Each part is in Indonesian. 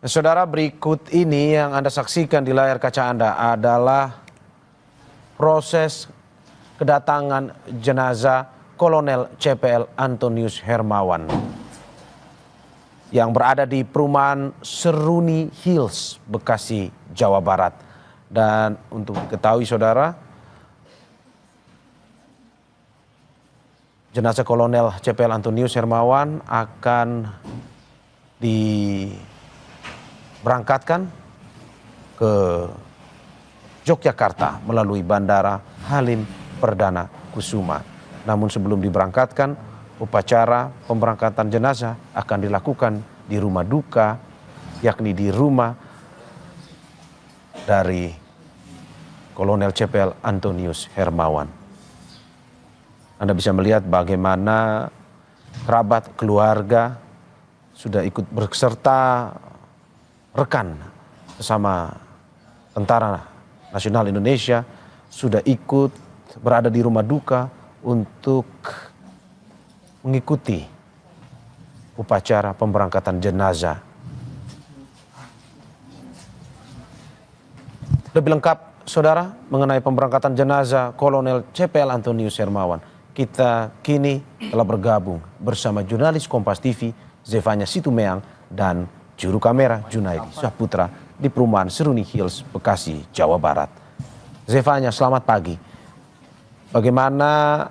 Saudara, berikut ini yang Anda saksikan di layar kaca Anda adalah proses kedatangan jenazah Kolonel CPL Antonius Hermawan yang berada di perumahan Seruni Hills, Bekasi, Jawa Barat. Dan untuk diketahui saudara, jenazah Kolonel CPL Antonius Hermawan akan diberangkatkan ke Yogyakarta melalui Bandara Halim Perdana Kusuma. Namun sebelum diberangkatkan, upacara pemberangkatan jenazah akan dilakukan di rumah duka, yakni di rumah dari Kolonel CPL Antonius Hermawan. Anda bisa melihat bagaimana kerabat keluarga sudah ikut berserta rekan sesama Tentara Nasional Indonesia sudah ikut berada di rumah duka untuk mengikuti upacara pemberangkatan jenazah. Lebih lengkap saudara mengenai pemberangkatan jenazah Kolonel CPL Antonius Hermawan, kita kini telah bergabung bersama jurnalis Kompas TV Zefanya Situmeang dan juru kamera Junaidi Saputra di perumahan Seruni Hills, Bekasi, Jawa Barat. Zefanya, selamat pagi. Bagaimana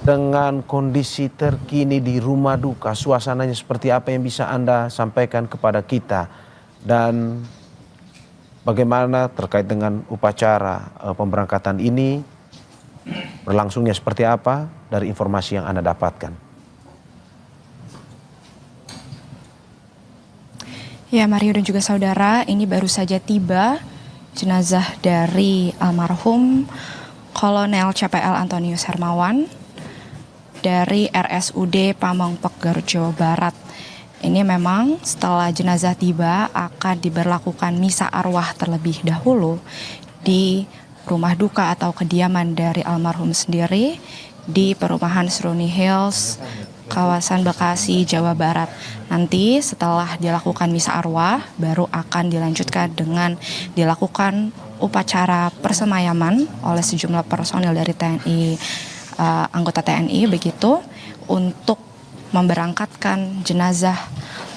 dengan kondisi terkini di rumah duka? Suasananya seperti apa yang bisa Anda sampaikan kepada kita? Dan bagaimana terkait dengan upacara pemberangkatan ini? Berlangsungnya seperti apa dari informasi yang Anda dapatkan? Ya, Mario dan juga saudara, ini baru saja tiba jenazah dari almarhum Kolonel CPL Antonius Hermawan dari RSUD Pamengpeuk, Garut, Jawa Barat. Ini memang setelah jenazah tiba akan diberlakukan misa arwah terlebih dahulu di rumah duka atau kediaman dari almarhum sendiri di perumahan Seruni Hills, kawasan Bekasi, Jawa Barat. Nanti setelah dilakukan misa arwah baru akan dilanjutkan dengan dilakukan upacara persemayaman oleh sejumlah personil dari TNI, anggota TNI begitu, untuk memberangkatkan jenazah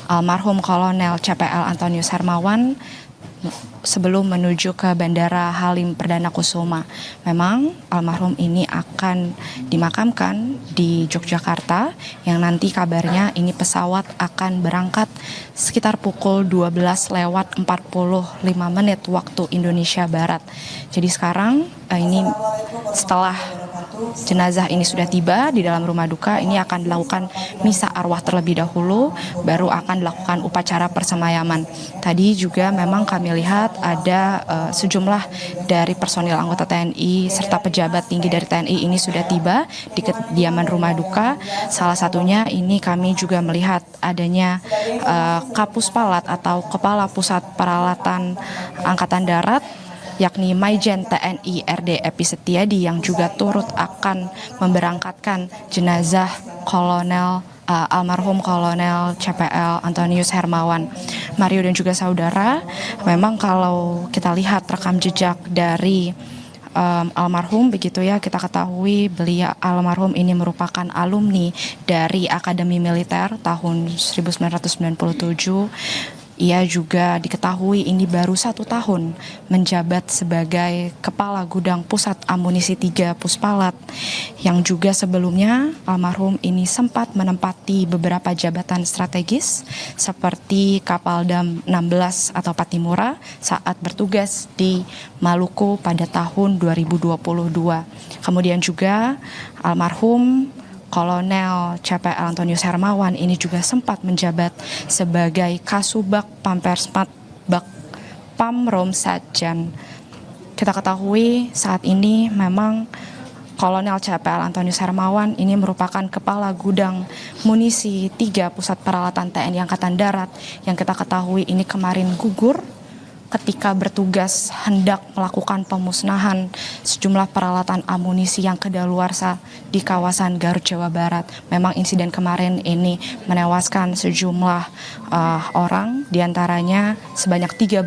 almarhum Kolonel CPL Antonius Hermawan sebelum menuju ke Bandara Halim Perdana Kusuma. Memang almarhum ini akan dimakamkan di Yogyakarta, yang nanti kabarnya ini pesawat akan berangkat sekitar pukul 12:45 waktu Indonesia Barat. Jadi sekarang ini setelah jenazah ini sudah tiba di dalam rumah duka, ini akan dilakukan misa arwah terlebih dahulu, baru akan dilakukan upacara persemayaman. Tadi juga memang kami lihat ada sejumlah dari personil anggota TNI serta pejabat tinggi dari TNI ini sudah tiba di kediaman rumah duka. Salah satunya ini kami juga melihat adanya Kapuspalat atau Kepala Pusat Peralatan Angkatan Darat, yakni Maijen TNI RD Epi Setiadi, yang juga turut akan memberangkatkan jenazah almarhum Kolonel CPL Antonius Hermawan. Mario dan juga saudara, memang kalau kita lihat rekam jejak dari almarhum begitu ya, kita ketahui beliau almarhum ini merupakan alumni dari Akademi Militer tahun 1997. Ia juga diketahui ini baru 1 tahun menjabat sebagai Kepala Gudang Pusat Amunisi 3 Puspalat, yang juga sebelumnya almarhum ini sempat menempati beberapa jabatan strategis seperti Kapaldam 16 atau Patimura saat bertugas di Maluku pada tahun 2022. Kemudian juga almarhum Kolonel CPL Antonius Hermawan ini juga sempat menjabat sebagai Kasubag Pampersmat Bak Pamrom Satjan. Kita ketahui saat ini memang Kolonel CPL Antonius Hermawan ini merupakan Kepala Gudang Munisi 3 Pusat Peralatan TNI Angkatan Darat, yang kita ketahui ini kemarin gugur ketika bertugas hendak melakukan pemusnahan sejumlah peralatan amunisi yang kedaluarsa di kawasan Garut, Jawa Barat. Memang insiden kemarin ini menewaskan sejumlah orang, diantaranya sebanyak 13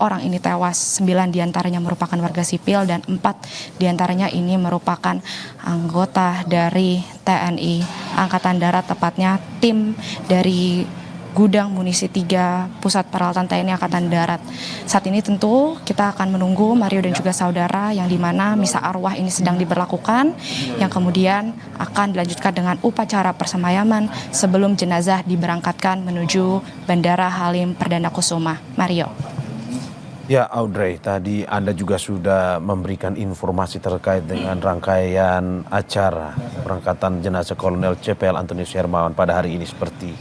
orang ini tewas, 9 diantaranya merupakan warga sipil dan 4 diantaranya ini merupakan anggota dari TNI Angkatan Darat, tepatnya tim dari Gudang Munisi 3 Pusat Peralatan TNI Angkatan Darat. Saat ini tentu kita akan menunggu Mario dan juga saudara yang dimana misa arwah ini sedang diberlakukan, yang kemudian akan dilanjutkan dengan upacara persemayaman sebelum jenazah diberangkatkan menuju Bandara Halim Perdana Kusuma. Mario. Ya Audrey, tadi Anda juga sudah memberikan informasi terkait dengan rangkaian acara perangkatan jenazah Kolonel CPL Antonius Hermawan pada hari ini seperti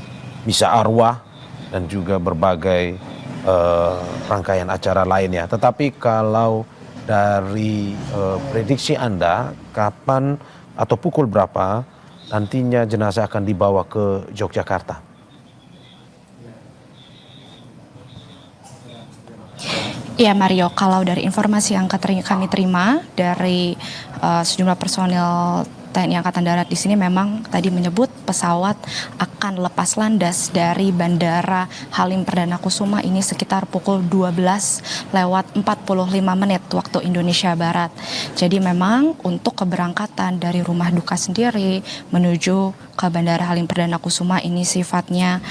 misa arwah dan juga berbagai rangkaian acara lainnya. Tetapi kalau dari prediksi Anda, kapan atau pukul berapa nantinya jenazah akan dibawa ke Yogyakarta? Ya Mario, kalau dari informasi yang kami terima dari sejumlah personil TNI Angkatan Darat di sini memang tadi menyebut pesawat akan lepas landas dari Bandara Halim Perdana Kusuma ini sekitar pukul 12 lewat 45 menit waktu Indonesia Barat. Jadi memang untuk keberangkatan dari rumah duka sendiri menuju ke Bandara Halim Perdana Kusuma ini sifatnya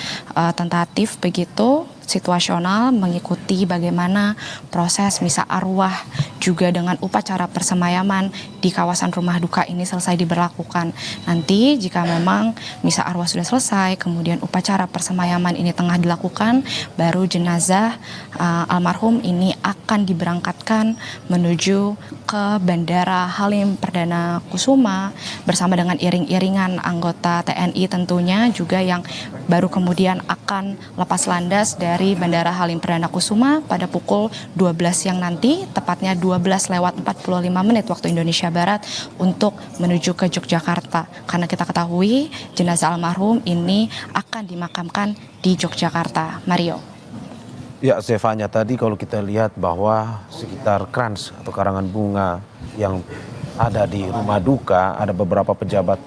tentatif begitu, situasional, mengikuti bagaimana proses misa arwah juga dengan upacara persemayaman di kawasan rumah duka ini selesai diberlakukan. Nanti jika memang misa arwah sudah selesai, kemudian upacara persemayaman ini tengah dilakukan, baru jenazah almarhum ini akan diberangkatkan menuju ke Bandara Halim Perdana Kusuma bersama dengan iring-iringan anggota TNI tentunya juga yang baru kemudian akan lepas landas dari Bandara Halim Perdana Kusuma pada pukul 12 siang nanti, tepatnya 12 lewat 45 menit waktu Indonesia Barat untuk menuju ke Yogyakarta. Karena kita ketahui jenazah almarhum ini akan dimakamkan di Yogyakarta. Mario. Ya, Zevanya, tadi kalau kita lihat bahwa sekitar krans atau karangan bunga yang ada di rumah duka, ada beberapa pejabat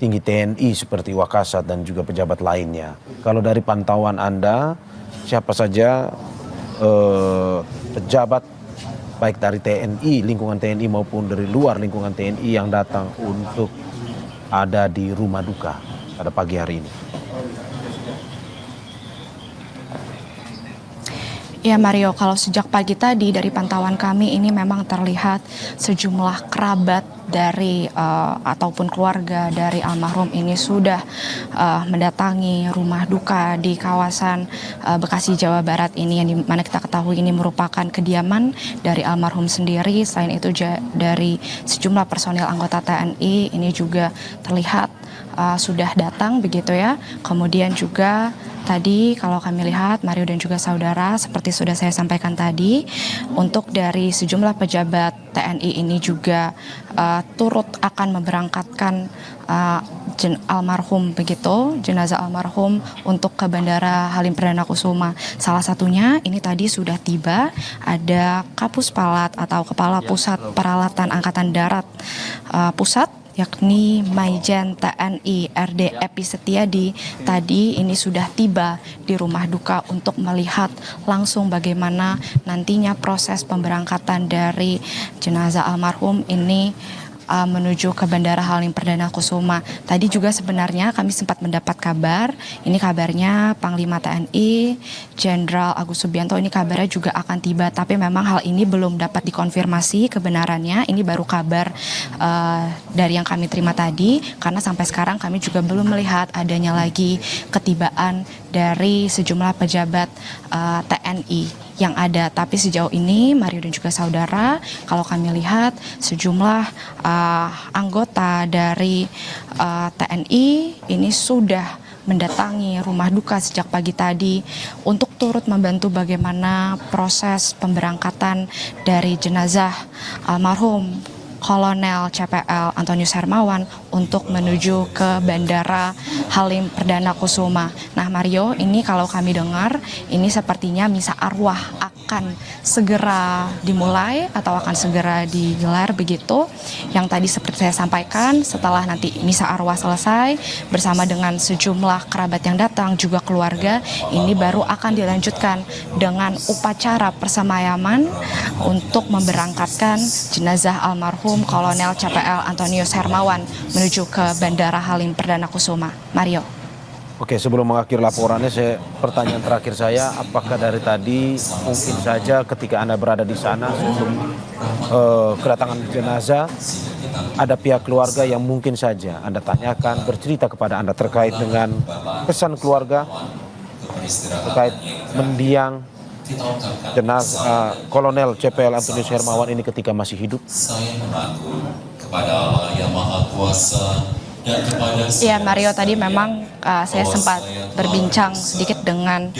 tinggi TNI seperti Wakasat dan juga pejabat lainnya. Kalau dari pantauan Anda, siapa saja pejabat baik dari TNI, lingkungan TNI maupun dari luar lingkungan TNI yang datang untuk ada di rumah duka pada pagi hari ini? Ya Mario, kalau sejak pagi tadi dari pantauan kami ini memang terlihat sejumlah kerabat dari ataupun keluarga dari almarhum ini sudah mendatangi rumah duka di kawasan Bekasi, Jawa Barat ini, yang dimana kita ketahui ini merupakan kediaman dari almarhum sendiri. Selain itu dari sejumlah personil anggota TNI ini juga terlihat sudah datang begitu ya. Kemudian juga tadi kalau kami lihat Mario dan juga saudara, seperti sudah saya sampaikan tadi, untuk dari sejumlah pejabat TNI ini juga turut akan memberangkatkan almarhum begitu, jenazah almarhum untuk ke Bandara Halim Perdana Kusuma. Salah satunya ini tadi sudah tiba, ada Kapuspalat atau Kepala Pusat Peralatan Angkatan Darat Pusat, yakni Maijen TNI RD Epi Setiadi. Tadi ini sudah tiba di rumah duka untuk melihat langsung bagaimana nantinya proses pemberangkatan dari jenazah almarhum ini menuju ke Bandara Halim Perdana Kusuma. Tadi juga sebenarnya kami sempat mendapat kabar, ini kabarnya Panglima TNI Jenderal Agus Subianto ini kabarnya juga akan tiba, tapi memang hal ini belum dapat dikonfirmasi kebenarannya. Ini baru kabar dari yang kami terima tadi, karena sampai sekarang kami juga belum melihat adanya lagi ketibaan dari sejumlah pejabat TNI yang ada. Tapi sejauh ini Mario dan juga saudara, kalau kami lihat sejumlah anggota dari TNI ini sudah mendatangi rumah duka sejak pagi tadi untuk turut membantu bagaimana proses pemberangkatan dari jenazah almarhum Kolonel CPL Antonius Hermawan untuk menuju ke Bandara Halim Perdana Kusuma. Nah Mario, ini kalau kami dengar ini sepertinya misa arwah akan akan segera dimulai atau akan segera digelar begitu. Yang tadi seperti saya sampaikan, setelah nanti misa arwah selesai bersama dengan sejumlah kerabat yang datang juga keluarga, ini baru akan dilanjutkan dengan upacara persemayaman untuk memberangkatkan jenazah almarhum Kolonel CPL Antonius Hermawan menuju ke Bandara Halim Perdana Kusuma. Mario. Oke, sebelum mengakhiri laporannya, pertanyaan terakhir saya, apakah dari tadi mungkin saja ketika Anda berada di sana sebelum kedatangan jenazah, ada pihak keluarga yang mungkin saja Anda tanyakan, bercerita kepada Anda terkait dengan pesan keluarga, terkait mendiang jenazah Kolonel CPL Antonius Hermawan ini ketika masih hidup? Saya mengaku kepada Allah yang Maha Kuasa dan kepada Ya Mario, tadi memang saya sempat berbincang sedikit dengan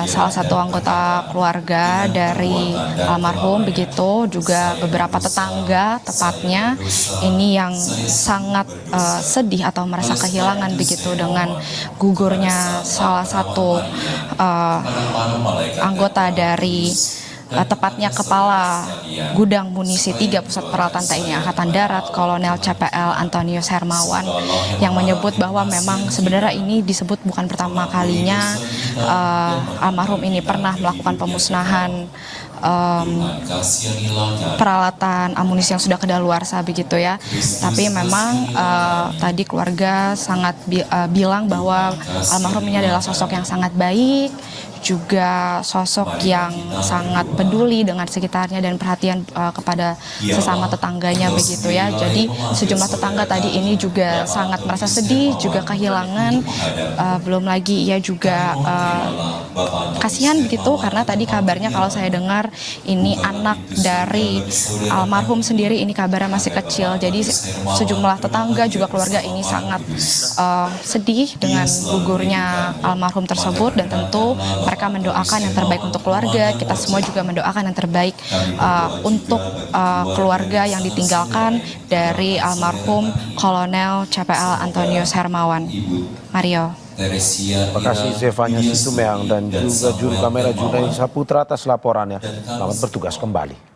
salah satu anggota keluarga dari almarhum begitu, juga beberapa tetangga tepatnya ini yang sangat sedih atau merasa kehilangan begitu dengan gugurnya salah satu anggota dari tepatnya Kepala Gudang Munisi 3 Pusat Peralatan TNI Angkatan Darat, Kolonel CPL Antonius Hermawan, yang menyebut bahwa memang sebenarnya ini disebut bukan pertama kalinya almarhum ini pernah melakukan pemusnahan peralatan amunisi yang sudah kedaluarsa begitu ya. Tapi memang tadi keluarga sangat bilang bahwa almarhum ini adalah sosok yang sangat baik, juga sosok yang sangat peduli dengan sekitarnya dan perhatian kepada sesama tetangganya begitu ya. Jadi sejumlah tetangga tadi ini juga sangat merasa sedih, juga kehilangan, belum lagi ia juga kasihan begitu karena tadi kabarnya kalau saya dengar ini anak dari almarhum sendiri ini kabarnya masih kecil. Jadi sejumlah tetangga juga keluarga ini sangat sedih dengan gugurnya almarhum tersebut, dan tentu mereka mendoakan yang terbaik untuk keluarga. Kita semua juga mendoakan yang terbaik untuk keluarga yang ditinggalkan dari almarhum Kolonel CPL Antonius Hermawan. Mario. Terima kasih Zefanya Situmeang dan juga juru kamera Junai Saputra atas laporannya. Selamat bertugas kembali.